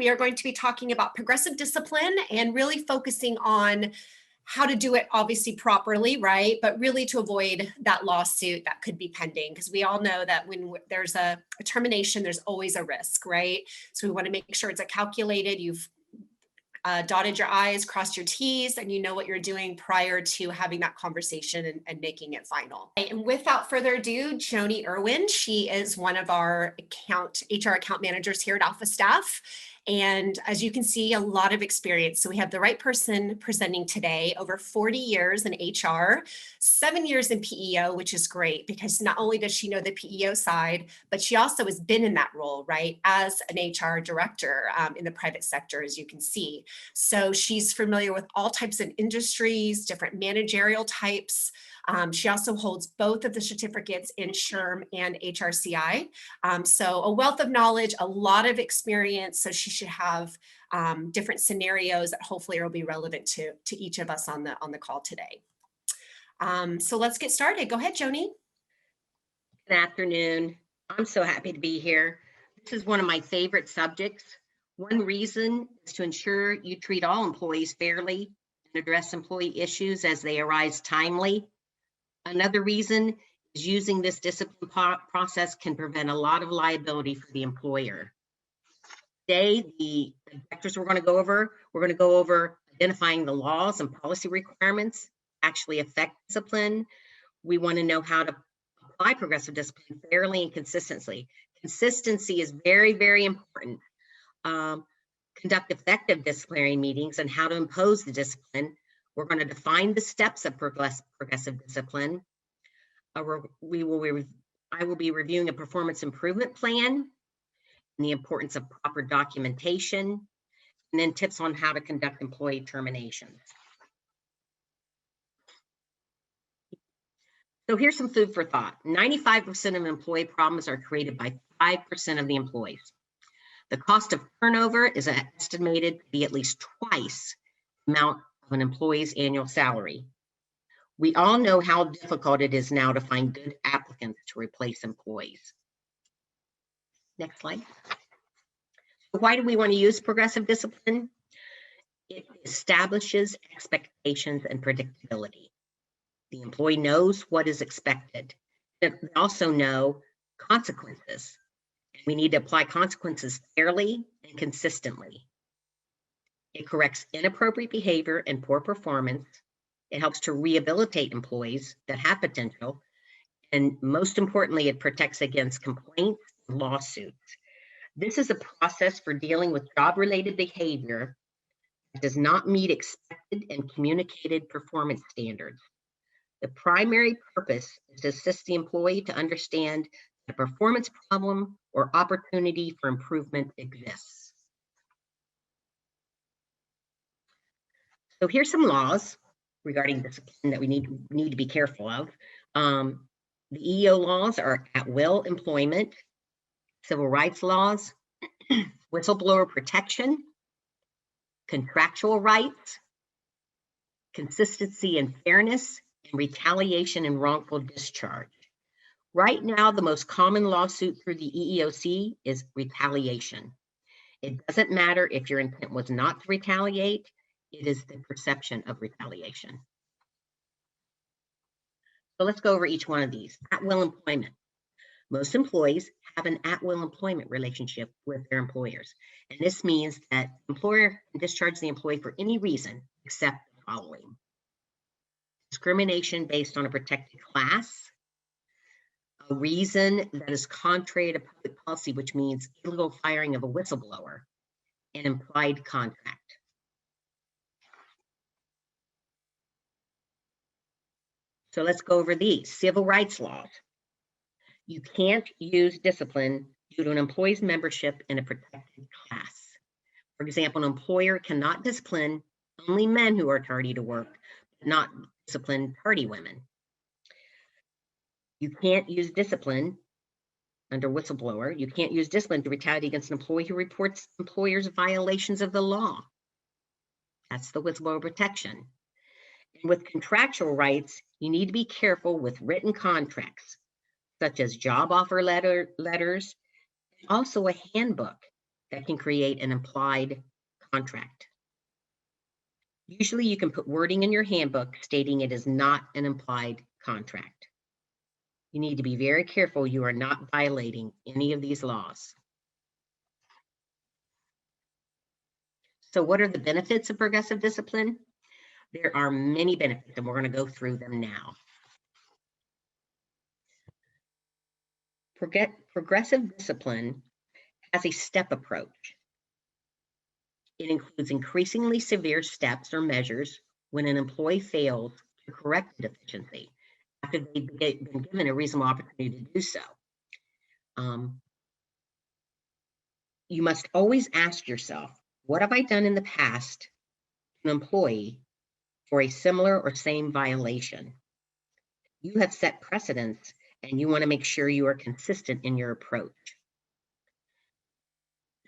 we are going to be talking about progressive discipline and really focusing on how to do it obviously properly, right? But really to avoid that lawsuit that could be pending, because we all know that when there's a termination, there's always a risk, right? So we want to make sure it's a calculated, you've dotted your I's, crossed your T's, and you know what you're doing prior to having that conversation and making it final. And without further ado, Joni Irwin, she is one of our HR account managers here at Alpha Staff. And as you can see, a lot of experience. So we have the right person presenting today, over 40 years in HR, 7 years in PEO, which is great because not only does she know the PEO side, but she also has been in that role, right, as an HR director in the private sector, as you can see. So she's familiar with all types of industries, different managerial types. She also holds both of the certificates in SHRM and HRCI. So a wealth of knowledge, a lot of experience. So she should have different scenarios that hopefully will be relevant to each of us on the call today. So let's get started. Go ahead, Joni. Good afternoon. I'm so happy to be here. This is one of my favorite subjects. One reason is to ensure you treat all employees fairly and address employee issues as they arise timely. Another reason is using this discipline process can prevent a lot of liability for the employer. Today, the vectors we're going to go over identifying the laws and policy requirements actually affect discipline. We want to know how to apply progressive discipline fairly and consistently. Consistency is very, very important. Conduct effective disciplinary meetings and how to impose the discipline. We're going to define the steps of progressive discipline. I will be reviewing a performance improvement plan and the importance of proper documentation, and then tips on how to conduct employee terminations. So here's some food for thought. 95% of employee problems are created by 5% of the employees. The cost of turnover is estimated to be at least twice the amount of an employee's annual salary. We all know how difficult it is now to find good applicants to replace employees. Next slide. Why do we want to use progressive discipline? It establishes expectations and predictability. The employee knows what is expected. They also know consequences. We need to apply consequences fairly and consistently. It corrects inappropriate behavior and poor performance. It helps to rehabilitate employees that have potential. And most importantly, it protects against complaints and lawsuits. This is a process for dealing with job-related behavior that does not meet expected and communicated performance standards. The primary purpose is to assist the employee to understand the performance problem or opportunity for improvement exists. So here's some laws regarding discipline that we need to be careful of. The EEO laws are at-will employment, civil rights laws, whistleblower protection, contractual rights, consistency and fairness, and retaliation and wrongful discharge. Right now, the most common lawsuit through the EEOC is retaliation. It doesn't matter if your intent was not to retaliate, it is the perception of retaliation. So let's go over each one of these. At-will employment. Most employees have an at-will employment relationship with their employers. And this means that the employer can discharge the employee for any reason except the following: discrimination based on a protected class, a reason that is contrary to public policy, which means illegal firing of a whistleblower, an implied contract. So let's go over these. Civil rights laws. You can't use discipline due to an employee's membership in a protected class. For example, an employer cannot discipline only men who are tardy to work, but not discipline tardy women. You can't use discipline under whistleblower. You can't use discipline to retaliate against an employee who reports employer's violations of the law. That's the whistleblower protection. And with contractual rights, you need to be careful with written contracts, such as job offer letters, and also a handbook that can create an implied contract. Usually you can put wording in your handbook stating it is not an implied contract. You need to be very careful you are not violating any of these laws. So what are the benefits of progressive discipline? There are many benefits, and we're going to go through them now. Progressive discipline has a step approach. It includes increasingly severe steps or measures when an employee fails to correct a deficiency after they've been given a reasonable opportunity to do so. You must always ask yourself, what have I done in the past to an employee for a similar or same violation? You have set precedents, and you want to make sure you are consistent in your approach.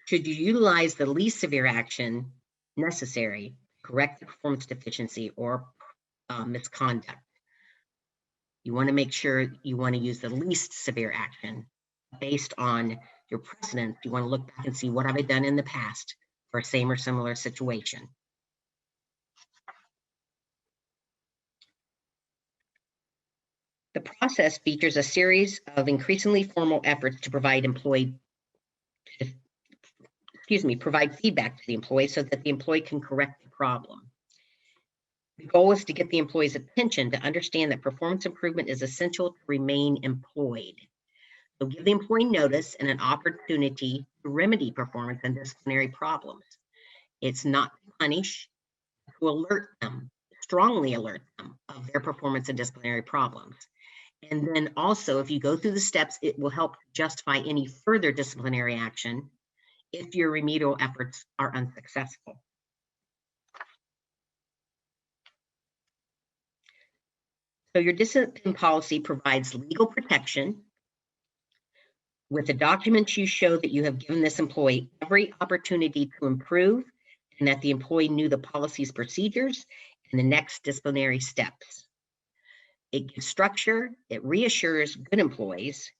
Should you utilize the least severe action necessary to correct the performance deficiency or misconduct? You want to make sure you want to use the least severe action based on your precedents. You want to look back and see, what have I done in the past for a same or similar situation? The process features a series of increasingly formal efforts to provide feedback to the employee so that the employee can correct the problem. The goal is to get the employee's attention to understand that performance improvement is essential to remain employed. So give the employee notice and an opportunity to remedy performance and disciplinary problems. It's not to punish, to alert them, strongly alert them of their performance and disciplinary problems. And then also, if you go through the steps, it will help justify any further disciplinary action if your remedial efforts are unsuccessful. So your discipline policy provides legal protection. With the documents, you show that you have given this employee every opportunity to improve and that the employee knew the policy's procedures and the next disciplinary steps. It gives structure, it reassures good employees,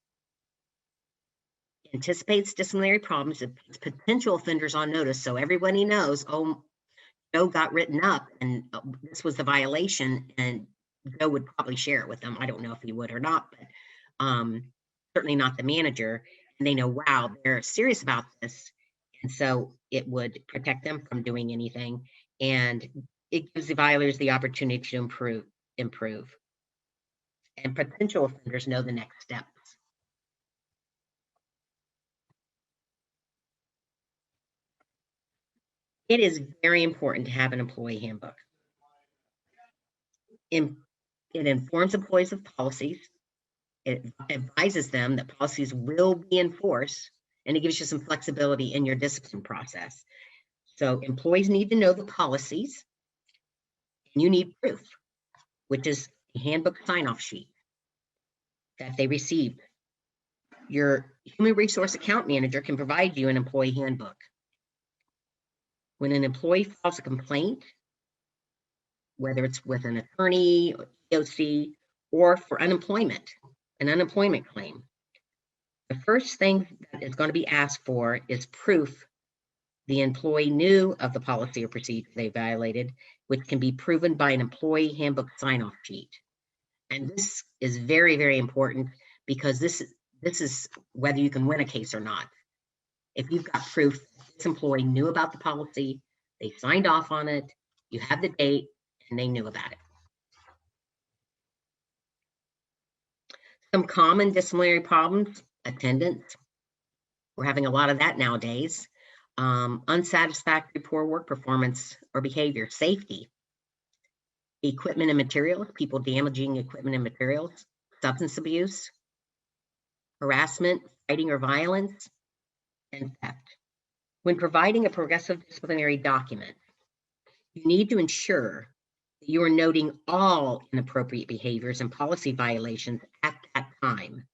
anticipates disciplinary problems, it puts potential offenders on notice so everybody knows, oh, Joe got written up and this was the violation, and Joe would probably share it with them. I don't know if he would or not, but certainly not the manager. And they know, wow, they're serious about this. And so it would protect them from doing anything. And it gives the violators the opportunity to improve. And potential offenders know the next steps. It is very important to have an employee handbook. It informs employees of policies. It advises them that policies will be enforced, and it gives you some flexibility in your discipline process. So employees need to know the policies, and you need proof, which is a handbook sign-off sheet that they received. Your human resource account manager can provide you an employee handbook. When an employee files a complaint, whether it's with an attorney, or EOC, or for unemployment, an unemployment claim, the first thing that is going to be asked for is proof the employee knew of the policy or procedure they violated, which can be proven by an employee handbook sign-off sheet. And this is very, very important because this is whether you can win a case or not. If you've got proof this employee knew about the policy, they signed off on it, you have the date, and they knew about it. Some common disciplinary problems: attendance. We're having a lot of that nowadays. Unsatisfactory poor work performance or behavior. Safety. Equipment and materials, people damaging equipment and materials. Substance abuse. Harassment, fighting or violence, and theft. When providing a progressive disciplinary document, you need to ensure that you are noting all inappropriate behaviors and policy violations at that time.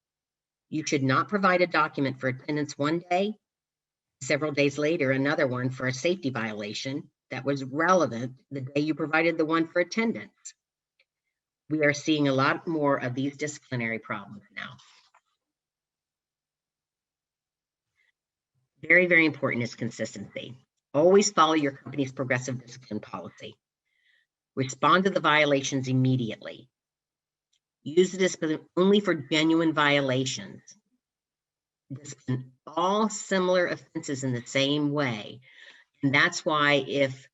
You should not provide a document for attendance one day, several days later, another one for a safety violation that was relevant the day you provided the one for attendance. We are seeing a lot more of these disciplinary problems now. Very, very important is consistency. Always follow your company's progressive discipline policy. Respond to the violations immediately. Use the discipline only for genuine violations. Discipline all similar offenses in the same way. And that's why if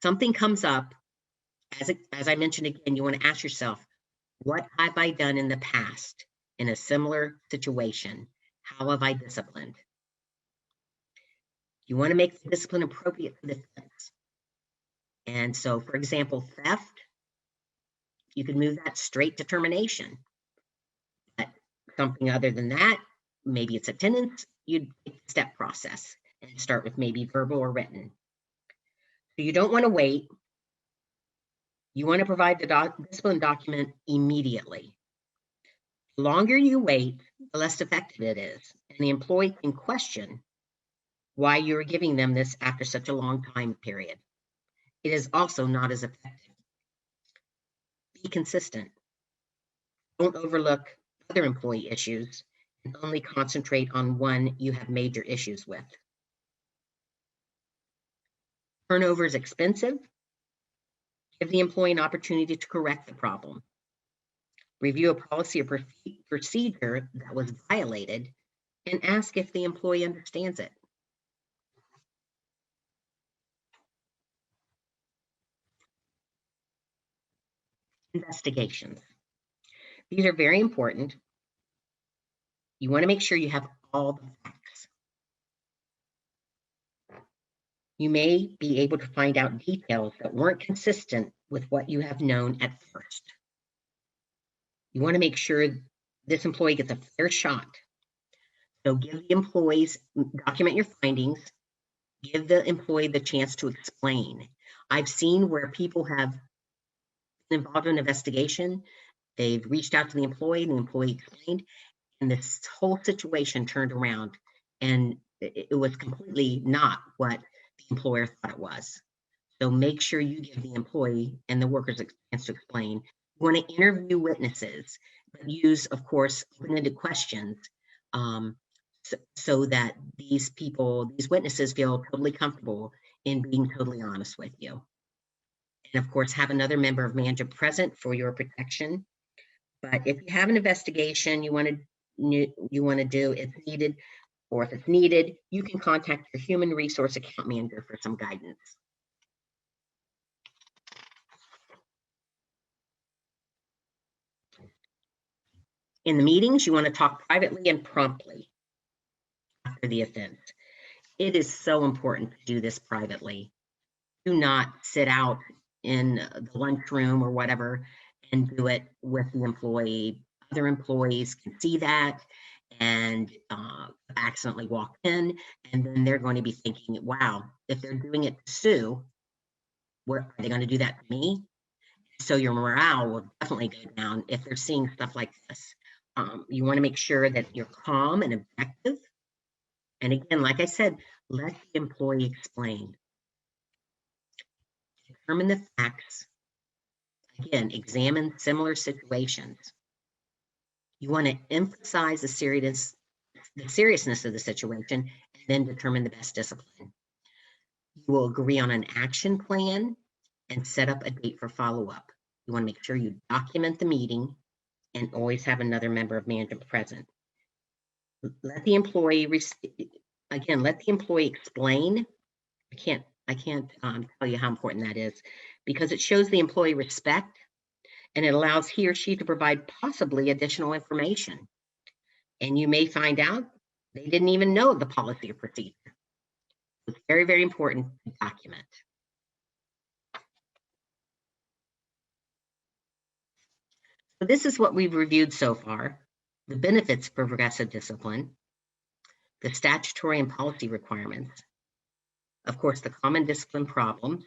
something comes up, as I mentioned again, you want to ask yourself, what have I done in the past in a similar situation? How have I disciplined? You want to make the discipline appropriate for the offense. And so, for example, theft, you could move that straight to termination. But something other than that, maybe it's attendance, you'd take the step process and start with maybe verbal or written. So you don't want to wait. You want to provide the discipline document immediately. The longer you wait, the less effective it is. And the employee can question why you're giving them this after such a long time period. It is also not as effective. Be consistent. Don't overlook other employee issues and only concentrate on one you have major issues with. Turnover is expensive. Give the employee an opportunity to correct the problem. Review a policy or procedure that was violated and ask if the employee understands it. Investigations. These are very important. You want to make sure you have all the facts. You may be able to find out details that weren't consistent with what you have known at first. You want to make sure this employee gets a fair shot. So give the employees, document your findings, give the employee the chance to explain. I've seen where people have been involved in an investigation, they've reached out to the employee explained, and this whole situation turned around and it was completely not what the employer thought it was. So make sure you give the employee and the workers a chance to explain. You want to interview witnesses, but use, of course, open-ended questions so that these witnesses feel totally comfortable in being totally honest with you. And of course, have another member of management present for your protection. But if you have an investigation you want to do, if needed, or if it's needed, you can contact your human resource account manager for some guidance. In the meetings, you want to talk privately and promptly after the offense. It is so important to do this privately. Do not sit out in the lunchroom or whatever and do it with the employee. Other employees can see that and accidentally walk in, and then they're going to be thinking, wow, if they're doing it to Sue, are they going to do that to me? So your morale will definitely go down if they're seeing stuff like this. You want to make sure that you're calm and objective. And again, like I said, let the employee explain. Determine the facts. Again, examine similar situations. You want to emphasize the seriousness of the situation and then determine the best discipline. You will agree on an action plan and set up a date for follow-up. You want to make sure you document the meeting and always have another member of management present. Let the employee explain. I can't tell you how important that is, because it shows the employee respect and it allows he or she to provide possibly additional information. And you may find out they didn't even know the policy or procedure. It's very, very important to document. So this is what we've reviewed so far: the benefits for progressive discipline, the statutory and policy requirements, of course, the common discipline problems,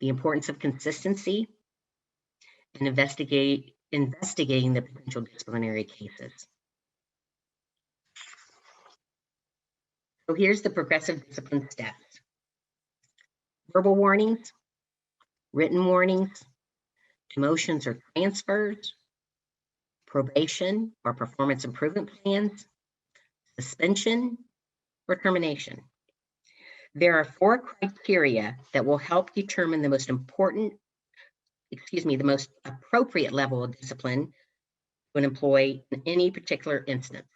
the importance of consistency, and investigating the potential disciplinary cases. So here's the progressive discipline steps: verbal warnings, written warnings, demotions or transfers, probation or performance improvement plans, suspension, or termination. There are 4 criteria that will help determine the most appropriate level of discipline to an employee in any particular instance.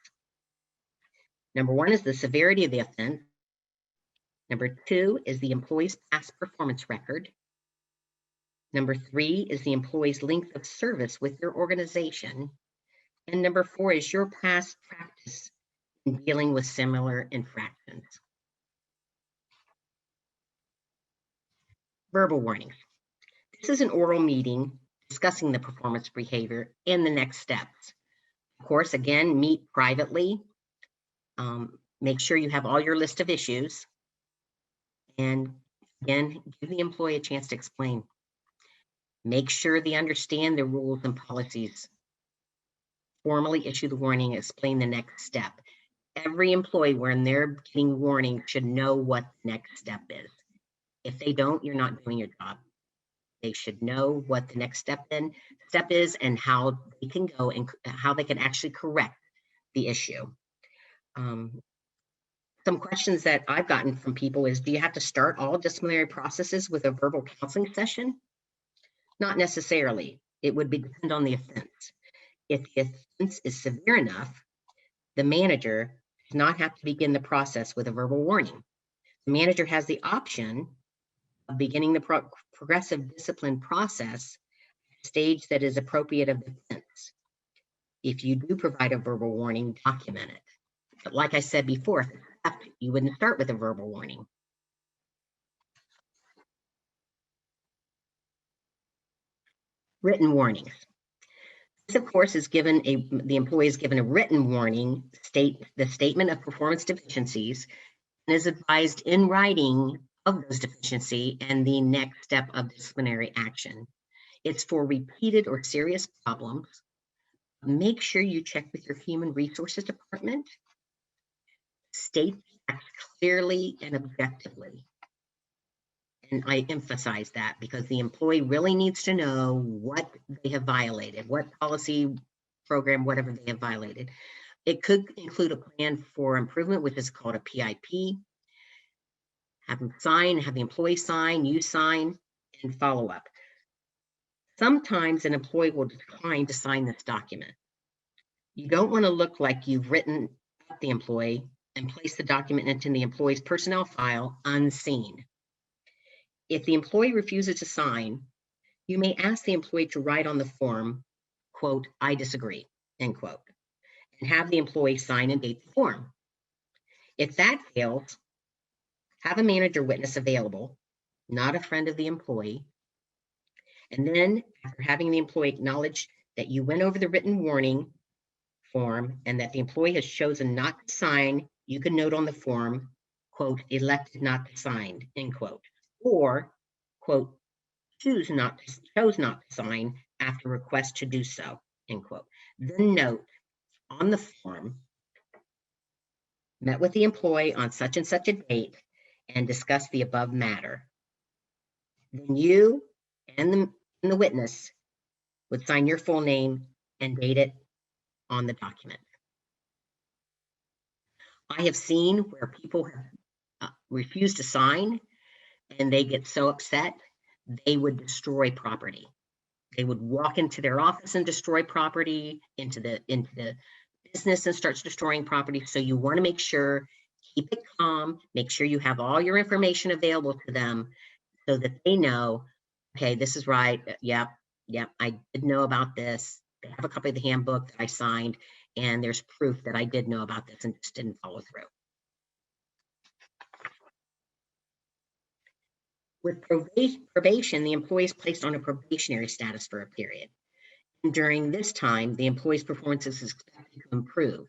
Number 1 is the severity of the offense. Number 2 is the employee's past performance record. Number 3 is the employee's length of service with your organization. And number 4 is your past practice in dealing with similar infractions. Verbal warnings. This is an oral meeting discussing the performance behavior and the next steps. Of course, again, meet privately. Make sure you have all your list of issues. And again, give the employee a chance to explain. Make sure they understand the rules and policies. Formally issue the warning, explain the next step. Every employee, when they're getting warning, should know what the next step is. If they don't, you're not doing your job. They should know what the next step is and how they can go and how they can actually correct the issue. Some questions that I've gotten from people is, do you have to start all disciplinary processes with a verbal counseling session? Not necessarily. It would depend on the offense. If the offense is severe enough, the manager does not have to begin the process with a verbal warning. The manager has the option of beginning the progressive discipline process at a stage that is appropriate of the offense. If you do provide a verbal warning, document it. But like I said before, you wouldn't start with a verbal warning. Written warnings. This, of course, is given the employee is given a written warning, the statement of performance deficiencies, and is advised in writing of those deficiencies and the next step of disciplinary action. It's for repeated or serious problems. Make sure you check with your human resources department. State facts clearly and objectively. And I emphasize that because the employee really needs to know what they have violated, what policy, program, whatever they have violated. It could include a plan for improvement, which is called a PIP. Have them sign, have the employee sign, you sign, and follow up. Sometimes an employee will decline to sign this document. You don't want to look like you've written up the employee and place the document into the employee's personnel file unseen. If the employee refuses to sign, you may ask the employee to write on the form, quote, "I disagree," end quote, and have the employee sign and date the form. If that fails, have a manager witness available, not a friend of the employee. And then after having the employee acknowledge that you went over the written warning form and that the employee has chosen not to sign, you can note on the form, quote, "elected not to sign," end quote, or, quote, chose not to sign after request to do so, end quote. Then note on the form, met with the employee on such and such a date and discuss the above matter. Then you and the witness would sign your full name and date it on the document. I have seen where people have refused to sign and they get so upset, they would destroy property. They would walk into their office and destroy property, into the business and starts destroying property. So you want to make sure, keep it calm, make sure you have all your information available to them so that they know, okay, this is right. Yep, I did know about this. They have a copy of the handbook that I signed, and there's proof that I did know about this and just didn't follow through. With probation, the employee is placed on a probationary status for a period. And during this time, the employee's performance is expected to improve.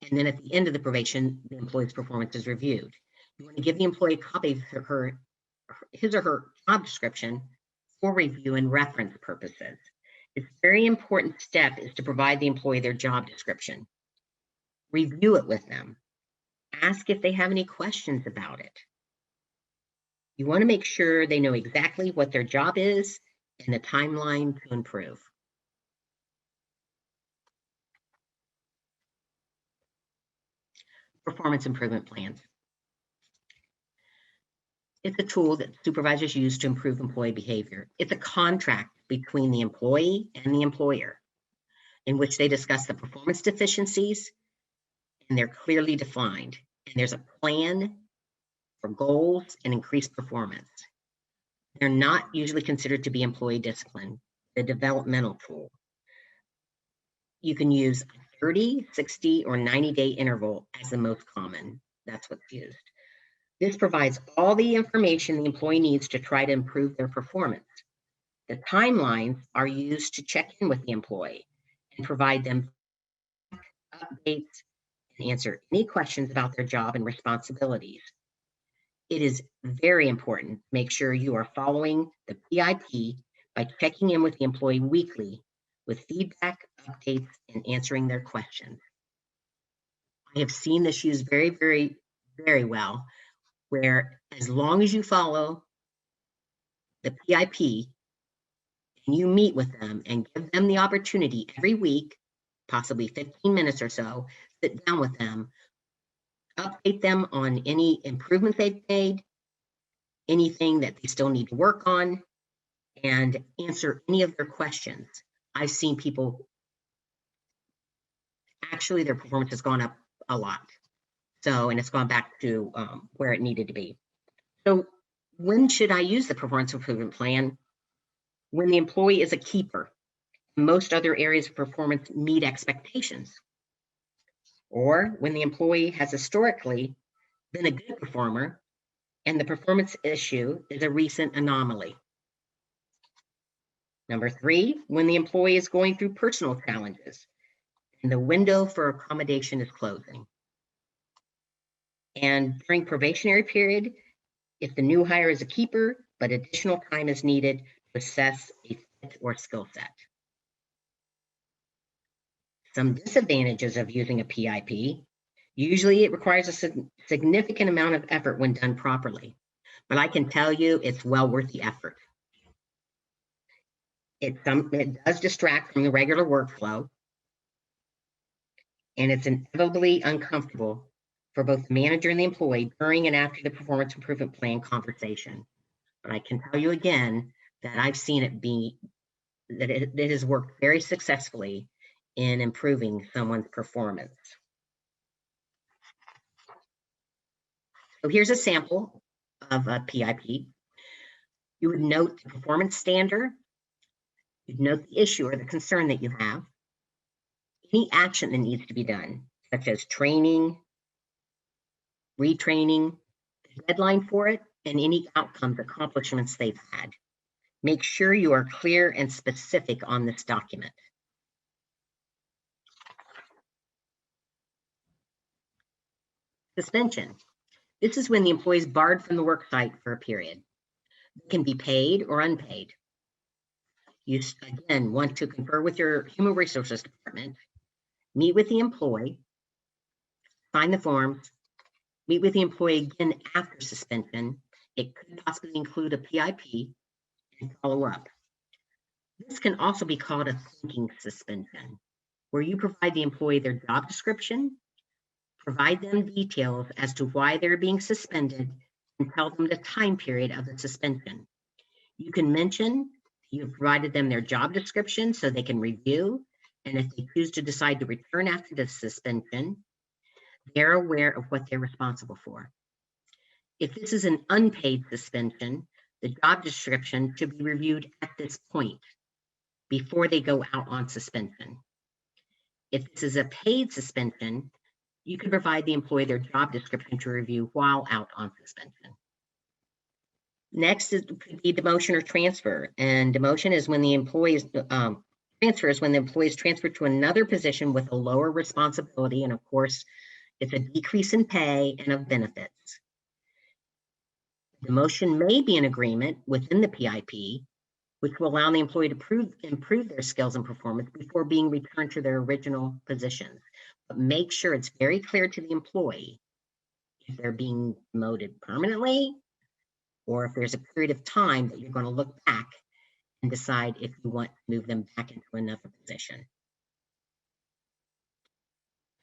And then at the end of the probation, the employee's performance is reviewed. You want to give the employee a copy of his or her job description for review and reference purposes. It's a very important step is to provide the employee their job description. Review it with them. Ask if they have any questions about it. You want to make sure they know exactly what their job is and the timeline to improve. performance improvement plans. It's a tool that supervisors use to improve employee behavior. It's a contract between the employee and the employer in which they discuss the performance deficiencies, and they're clearly defined. And there's a plan for goals and increased performance. They're not usually considered to be employee discipline, a developmental tool. You can use a 30, 60, or 90-day interval as the most common. That's what's used. This provides all the information the employee needs to try to improve their performance. The timelines are used to check in with the employee and provide them updates and answer any questions about their job and responsibilities. It is very important to make sure you are following the PIP by checking in with the employee weekly with feedback, updates, and answering their questions. I have seen this used very, very, very well, where as long as you follow the PIP and you meet with them and give them the opportunity every week, possibly 15 minutes or so, sit down with them, update them on any improvements they've made, anything that they still need to work on, and answer any of their questions. I've seen people, actually their performance has gone up a lot. So, and it's gone back to where it needed to be. So when should I use the performance improvement plan? When the employee is a keeper. Most other areas of performance meet expectations. Or when the employee has historically been a good performer and the performance issue is a recent anomaly. Number 3, when the employee is going through personal challenges and the window for accommodation is closing. And during probationary period, if the new hire is a keeper, but additional time is needed to assess a fit or skill set. Some disadvantages of using a PIP. Usually it requires a significant amount of effort when done properly, but I can tell you it's well worth the effort. It does distract from the regular workflow, and it's inevitably uncomfortable for both the manager and the employee during and after the performance improvement plan conversation. But I can tell you again that I've seen it be, that it has worked very successfully in improving someone's performance. So here's a sample of a PIP. You would note the performance standard. You'd note the issue or the concern that you have, any action that needs to be done, such as training, retraining, the deadline for it, and any outcomes, accomplishments they've had. Make sure you are clear and specific on this document. Suspension. This is when the employee is barred from the work site for a period. It can be paid or unpaid. You, again, want to confer with your human resources department, meet with the employee, sign the forms, meet with the employee again after suspension. It could possibly include a PIP and follow up. This can also be called a thinking suspension, where you provide the employee their job description, provide them details as to why they're being suspended, and tell them the time period of the suspension. You can mention you've provided them their job description so they can review, and if they choose to decide to return after the suspension, they're aware of what they're responsible for. If this is an unpaid suspension, the job description should be reviewed at this point before they go out on suspension. If this is a paid suspension, you can provide the employee their job description to review while out on suspension. Next could be demotion or transfer. And demotion is when the employee is, transfer is when the employee is transferred to another position with a lower responsibility. And of course, it's a decrease in pay and of benefits. Demotion may be an agreement within the PIP, which will allow the employee to improve their skills and performance before being returned to their original positions. But make sure it's very clear to the employee if they're being demoted permanently, or if there's a period of time that you're going to look back and decide if you want to move them back into another position.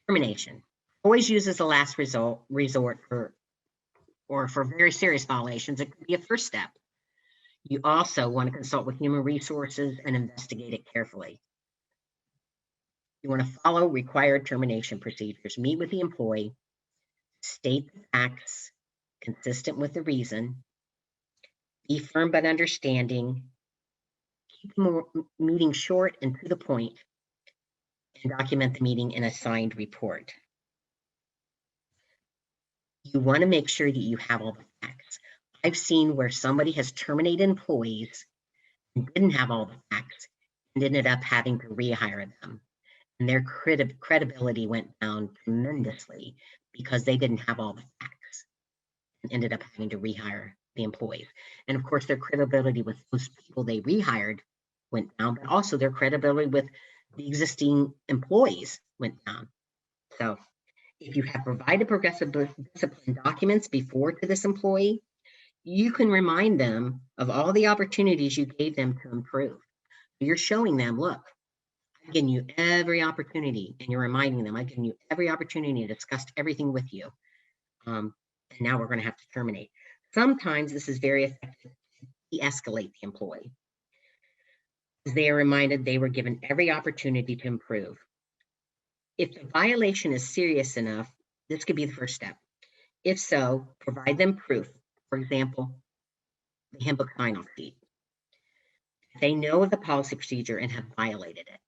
Termination. Always use as a last resort for very serious violations. It could be a first step. You also want to consult with human resources and investigate it carefully. You want to follow required termination procedures. Meet with the employee, state the facts consistent with the reason, be firm but understanding, keep the meeting short and to the point, and document the meeting in a signed report. You want to make sure that you have all the facts. I've seen where somebody has terminated employees and didn't have all the facts and ended up having to rehire them. And their credibility went down tremendously because they didn't have all the facts and ended up having to rehire the employees. And of course, their credibility with those people they rehired went down, but also their credibility with the existing employees went down. So if you have provided progressive discipline documents before to this employee, you can remind them of all the opportunities you gave them to improve. You're showing them, look, I've given you every opportunity, and you're reminding them, I've given you every opportunity to discuss everything with you. And now we're going to have to terminate. Sometimes this is very effective to de-escalate the employee. They are reminded they were given every opportunity to improve. If the violation is serious enough, this could be the first step. If so, provide them proof. For example, the handbook sign-off sheet. If they know of the policy procedure and have violated it,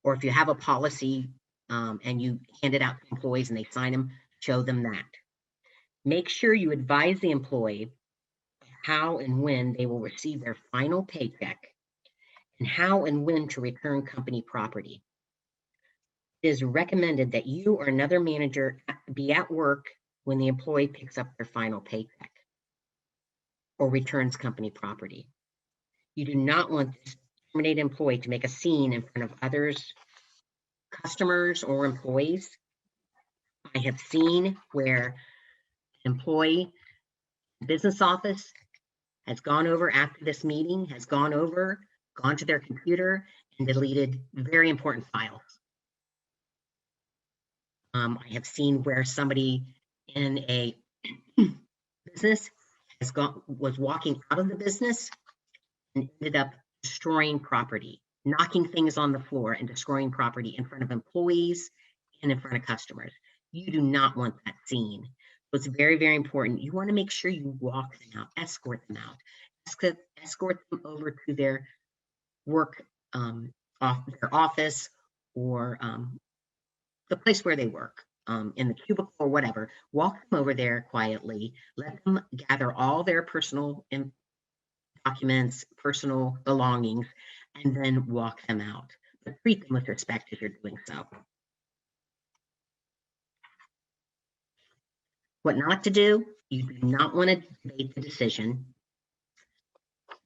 or if you have a policy and you hand it out to employees and they sign them, show them that. Make sure you advise the employee how and when they will receive their final paycheck and how and when to return company property. It is recommended that you or another manager be at work when the employee picks up their final paycheck or returns company property. You do not want this terminated employee to make a scene in front of others, customers, or employees. I have seen where an employee, business office, has gone over after this meeting, gone to their computer and deleted very important files. I have seen where somebody in a business was walking out of the business and ended up destroying property, knocking things on the floor and destroying property in front of employees and in front of customers. You do not want that scene. So it's very, very important. You want to make sure you walk them out, escort them out, escort them over to their work, their office, or the place where they work, in the cubicle or whatever. Walk them over there quietly, let them gather all their personal documents, personal belongings, and then walk them out. But treat them with respect as you're doing so. What not to do, you do not want to debate the decision.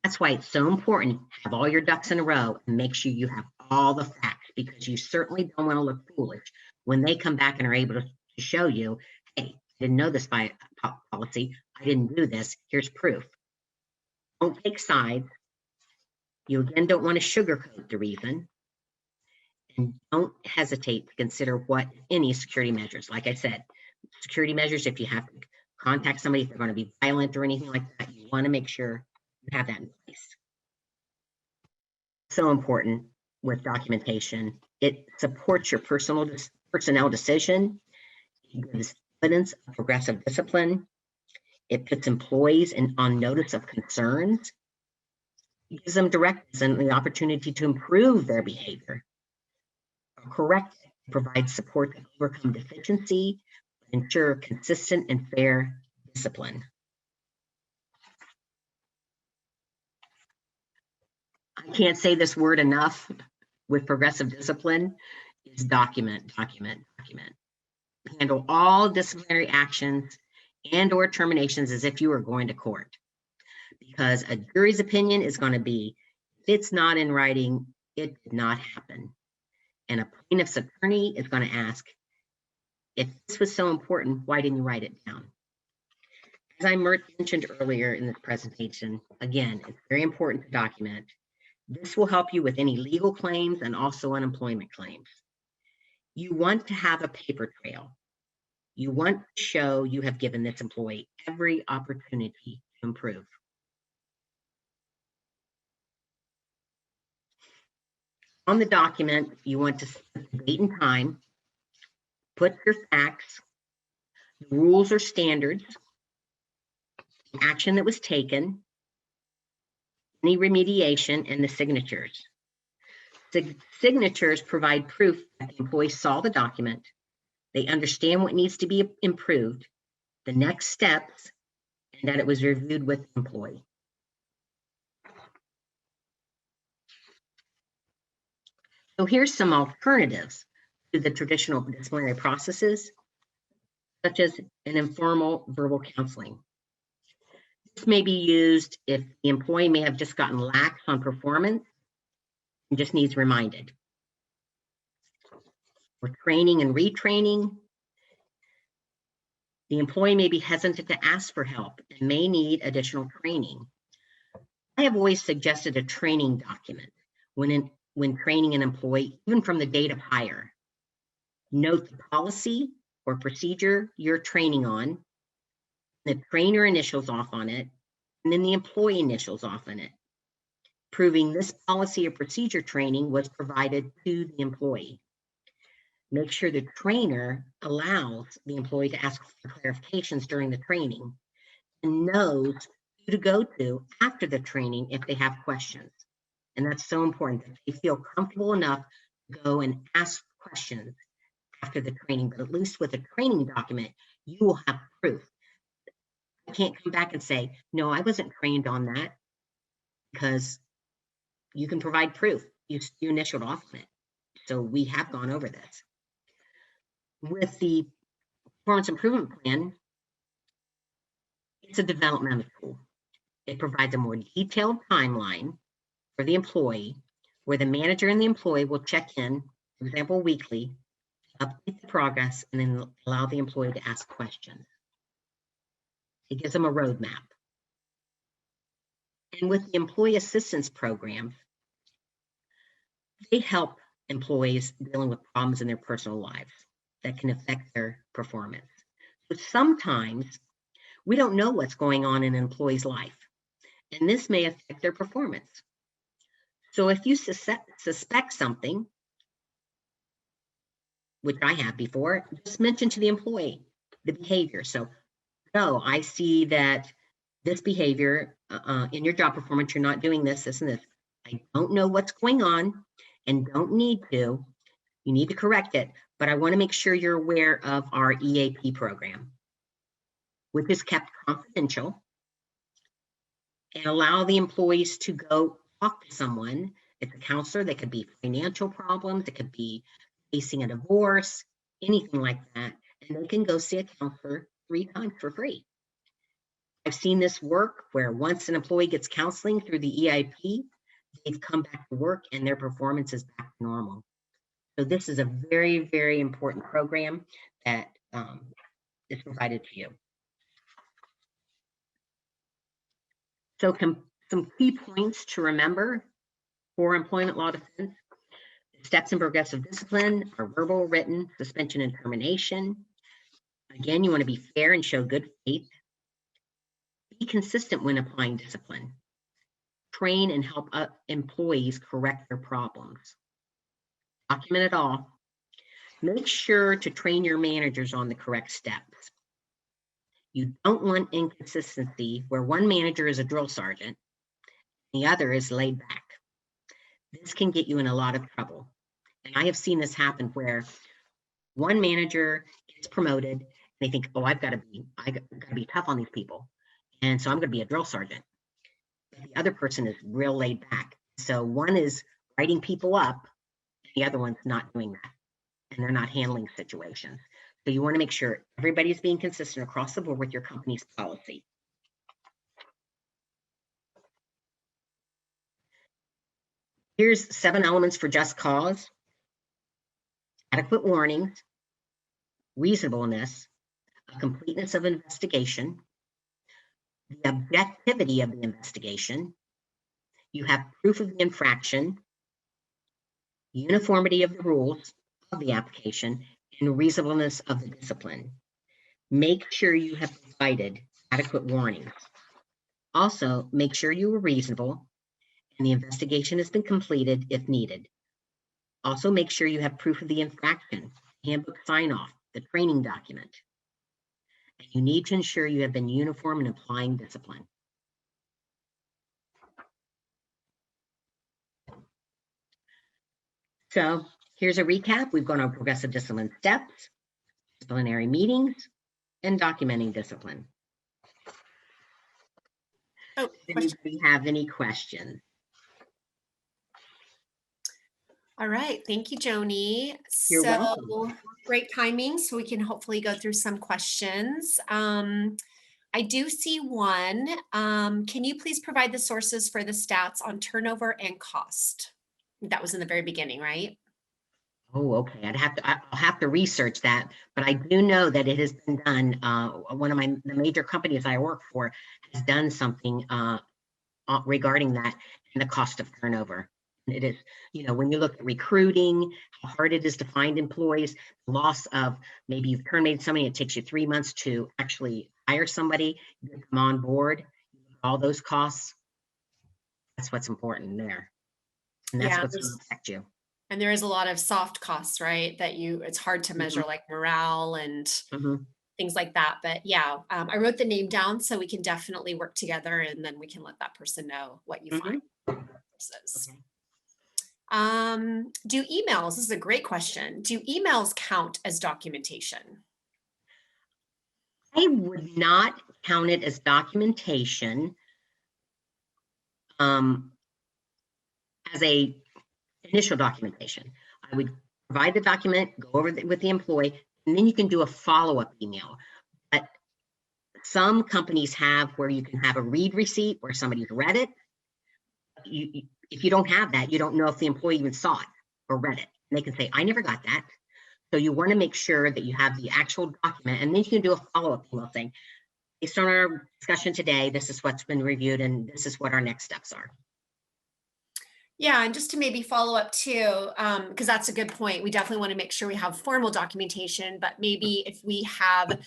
That's why it's so important to have all your ducks in a row and make sure you have all the facts, because you certainly don't want to look foolish when they come back and are able to show you, hey, I didn't know this by policy, I didn't do this, here's proof. Don't take sides. You again don't want to sugarcoat the reason. And don't hesitate to consider what any security measures. Like I said, security measures, if you have to contact somebody, if they're going to be violent or anything like that, you want to make sure you have that in place. So important with documentation. It supports your personnel decision. It gives evidence of progressive discipline. It puts employees on notice of concerns. It gives them directives and the opportunity to improve their behavior. Correct it provides support to overcome deficiency, ensure consistent and fair discipline. I can't say this word enough with progressive discipline is document. Handle all disciplinary actions and or terminations as if you were going to court, because a jury's opinion is going to be, if it's not in writing, it did not happen. And a plaintiff's attorney is going to ask, if this was so important, why didn't you write it down? As I mentioned earlier in this presentation, again, it's very important to document. This will help you with any legal claims and also unemployment claims. You want to have a paper trail. You want to show you have given this employee every opportunity to improve. On the document, you want to set the date and time, put your facts, the rules or standards, the action that was taken, any remediation, and the signatures. The signatures provide proof that the employee saw the document, they understand what needs to be improved, the next steps, and that it was reviewed with the employee. So here's some alternatives to the traditional disciplinary processes, such as an informal verbal counseling. This may be used if the employee may have just gotten lax on performance and just needs reminded. For training and retraining, the employee may be hesitant to ask for help and may need additional training. I have always suggested a training document when training an employee, even from the date of hire. Note the policy or procedure you're training on, the trainer initials off on it, and then the employee initials off on it, proving this policy or procedure training was provided to the employee. Make sure the trainer allows the employee to ask for clarifications during the training and knows who to go to after the training if they have questions. And that's so important that they feel comfortable enough to go and ask questions after the training. But at least with a training document, you will have proof. You can't come back and say, no, I wasn't trained on that, because you can provide proof. You initialed off on it. So we have gone over this. With the performance improvement plan, it's a developmental tool. It provides a more detailed timeline for the employee, where the manager and the employee will check in, for example, weekly, update the progress, and then allow the employee to ask questions. It gives them a roadmap. And with the employee assistance program, they help employees dealing with problems in their personal lives that can affect their performance. But sometimes we don't know what's going on in an employee's life, and this may affect their performance. So if you suspect something, which I have before, just mention to the employee the behavior. So, no, I see that this behavior in your job performance, you're not doing this, this, and this. I don't know what's going on and don't need to. You need to correct it, but I want to make sure you're aware of our EAP program, which is kept confidential, and allow the employees to go talk to someone. It's a counselor. That could be financial problems. It could be facing a divorce, anything like that. And they can go see a counselor 3 times for free. I've seen this work where once an employee gets counseling through the EIP, they've come back to work and their performance is back to normal. So this is a very, very important program that is provided to you. So some key points to remember for employment law defense. Steps in progressive discipline are verbal, written, suspension, and termination. Again, you want to be fair and show good faith. Be consistent when applying discipline. Train and help employees correct their problems. Document it all. Make sure to train your managers on the correct steps. You don't want inconsistency where one manager is a drill sergeant, the other is laid back. This can get you in a lot of trouble. And I have seen this happen where one manager gets promoted and they think, oh, I've got to be tough on these people. And so I'm going to be a drill sergeant. But the other person is real laid back. So one is writing people up and the other one's not doing that. And they're not handling situations. So you want to make sure everybody's being consistent across the board with your company's policy. Here's 7 elements for just cause: adequate warnings, reasonableness, completeness of investigation, the objectivity of the investigation, you have proof of the infraction, uniformity of the rules of the application, and reasonableness of the discipline. Make sure you have provided adequate warnings. Also, make sure you were reasonable and the investigation has been completed if needed. Also, make sure you have proof of the infraction, handbook sign-off, the training document. And you need to ensure you have been uniform in applying discipline. So here's a recap. We've gone over progressive discipline steps, disciplinary meetings, and documenting discipline. Oh, Does anybody have any questions? all right. Thank you, Joni. You're So welcome. great timing. So we can hopefully go through some questions. I do see one. Can you please provide the sources for the stats on turnover and cost? That was in the very beginning, right? Oh, okay. I'll have to research that, but I do know that it has been done. One of the major companies I work for has done something regarding that and the cost of turnover. It is, when you look at recruiting, how hard it is to find employees, loss of maybe you've terminated somebody, it takes you 3 months to actually hire somebody, you come on board, all those costs. That's what's important there. And that's what's going to affect you. And there is a lot of soft costs, right? That it's hard to measure, like morale and things like that. But yeah, I wrote the name down so we can definitely work together and then we can let that person know what you find. Do emails, this is a great question. Do emails count as documentation? I would not count it as documentation as a initial documentation. I would provide the document, go over with the employee, and then you can do a follow-up email. But some companies have where you can have a read receipt where somebody's read it. If you don't have that, you don't know if the employee even saw it or read it. And they can say, I never got that. So you want to make sure that you have the actual document, and then you can do a follow-up email saying, based on our discussion today, this is what's been reviewed, and this is what our next steps are. Yeah, and just to maybe follow up too, because that's a good point. We definitely want to make sure we have formal documentation, but maybe if we have,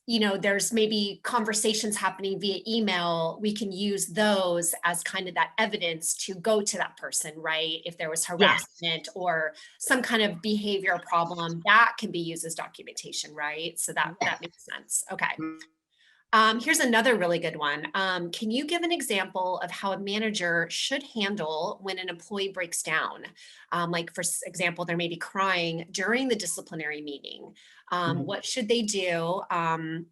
there's maybe conversations happening via email, we can use those as kind of that evidence to go to that person, right? If there was harassment or some kind of behavior problem, that can be used as documentation, right? So that makes sense. Okay. Here's another really good one. Can you give an example of how a manager should handle when an employee breaks down? Like for example, there may be crying during the disciplinary meeting. What should they do? And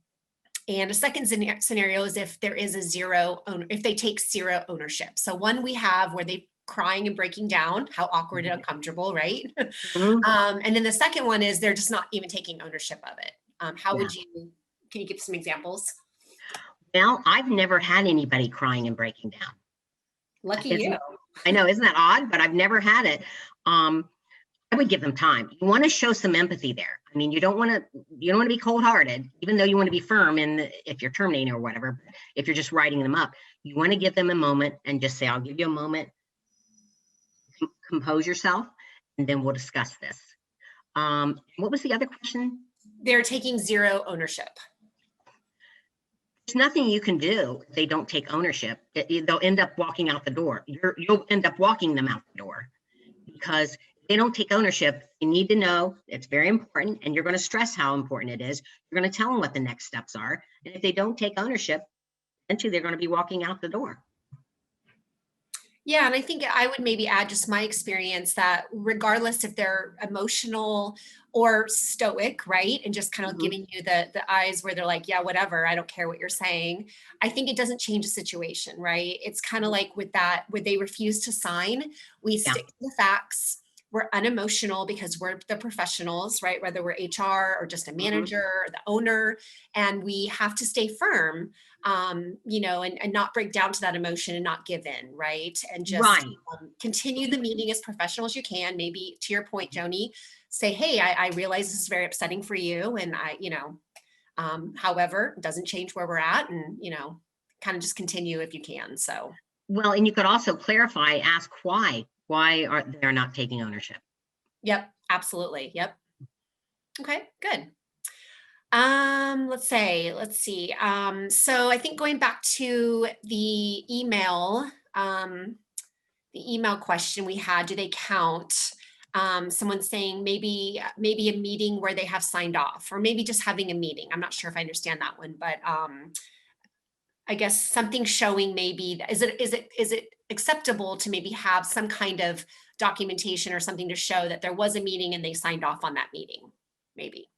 a second scenario is if there is if they take zero ownership. So one we have where they crying and breaking down, how awkward and uncomfortable, right? And then the second one is they're just not even taking ownership of it. Can you give some examples? Well, I've never had anybody crying and breaking down. Lucky you. I know, isn't that odd? But I've never had it. I would give them time. You want to show some empathy there. I mean, you don't want to be cold-hearted, even though you want to be firm if you're terminating or whatever. If you're just writing them up, you want to give them a moment and just say, I'll give you a moment. Compose yourself, and then we'll discuss this. What was the other question? They're taking zero ownership. There's nothing you can do if they don't take ownership. They'll end up walking out the door. You'll end up walking them out the door because if they don't take ownership, you need to know it's very important, and you're going to stress how important it is. You're going to tell them what the next steps are. And if they don't take ownership, eventually they're going to be walking out the door. Yeah, and I think I would maybe add just my experience that regardless if they're emotional or stoic, right? And just kind of giving you the eyes where they're like, yeah, whatever, I don't care what you're saying. I think it doesn't change the situation, right? It's kind of like with that, where they refuse to sign, we stick to the facts. We're unemotional because we're the professionals, right? Whether we're HR or just a manager or the owner, and we have to stay firm, and not break down to that emotion and not give in, right? And just continue the meeting as professional as you can. Maybe to your point, Joni, say, hey, I realize this is very upsetting for you. And however, it doesn't change where we're at, and, kind of just continue if you can. So. Well, and you could also clarify, ask why are they not taking ownership? Yep, absolutely. Yep. Okay, good. Let's see. So I think going back to the email question we had, do they count? Someone's saying maybe a meeting where they have signed off, or maybe just having a meeting. I'm not sure if I understand that one, but I guess something showing maybe, is it acceptable to maybe have some kind of documentation or something to show that there was a meeting and they signed off on that meeting? Maybe.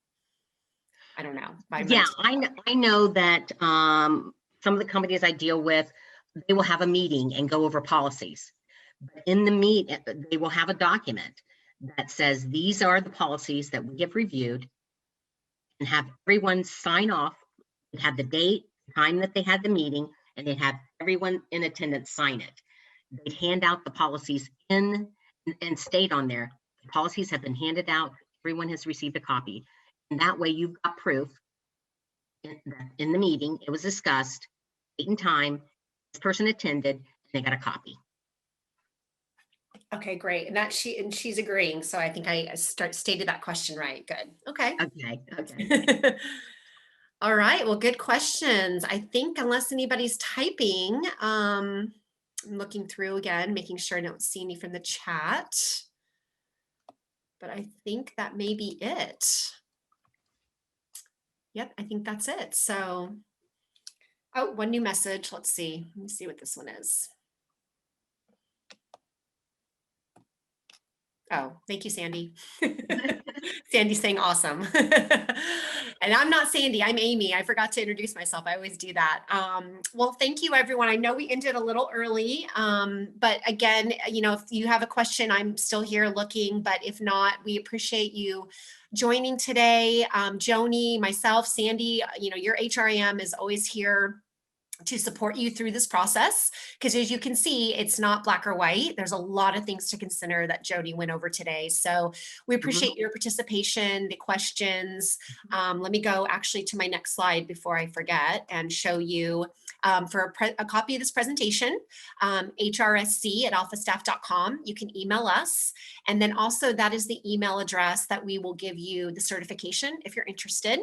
I don't know. Yeah, I know that some of the companies I deal with, they will have a meeting and go over policies. But in the they will have a document that says these are the policies that we have reviewed, and have everyone sign off, and have the date, time that they had the meeting, and they'd have everyone in attendance sign it. They'd hand out the policies and state on there, the policies have been handed out, everyone has received a copy. And that way you've got proof in the meeting, it was discussed, date and time, this person attended, and they got a copy. Okay, great. And she's agreeing. So I think I stated that question right. Good. Okay. Okay. All right. Well, good questions. I think unless anybody's typing, I'm looking through again, making sure I don't see any from the chat. But I think that may be it. Yep, I think that's it. So, oh, one new message. Let's see. Let me see what this one is. Oh, thank you, Sandy. Sandy's saying awesome. And I'm not Sandy, I'm Amy. I forgot to introduce myself. I always do that. Well, thank you, everyone. I know we ended a little early, but again, if you have a question, I'm still here looking, but if not, we appreciate you joining today. Joni, myself, Sandy, your HRIM is always here to support you through this process, because as you can see, it's not black or white. There's a lot of things to consider that Jody went over today. So we appreciate your participation, the questions. Let me go actually to my next slide before I forget and show you for a copy of this presentation, hrsc@alphastaff.com. You can email us. And then also that is the email address that we will give you the certification if you're interested.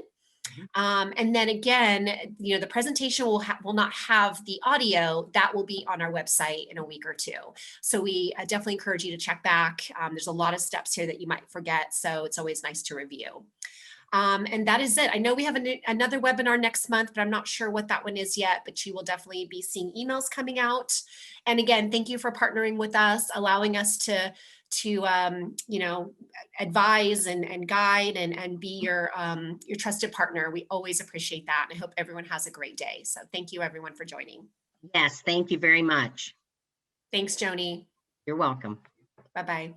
And then again, the presentation will not have the audio. That will be on our website in a week or two. So we definitely encourage you to check back. There's a lot of steps here that you might forget. So it's always nice to review. And that is it. I know we have another webinar next month, but I'm not sure what that one is yet, but you will definitely be seeing emails coming out. And again, thank you for partnering with us, allowing us to advise and guide and be your trusted partner. We always appreciate that. And I hope everyone has a great day. So thank you everyone for joining. Yes, thank you very much. Thanks, Joni. You're welcome. Bye-bye.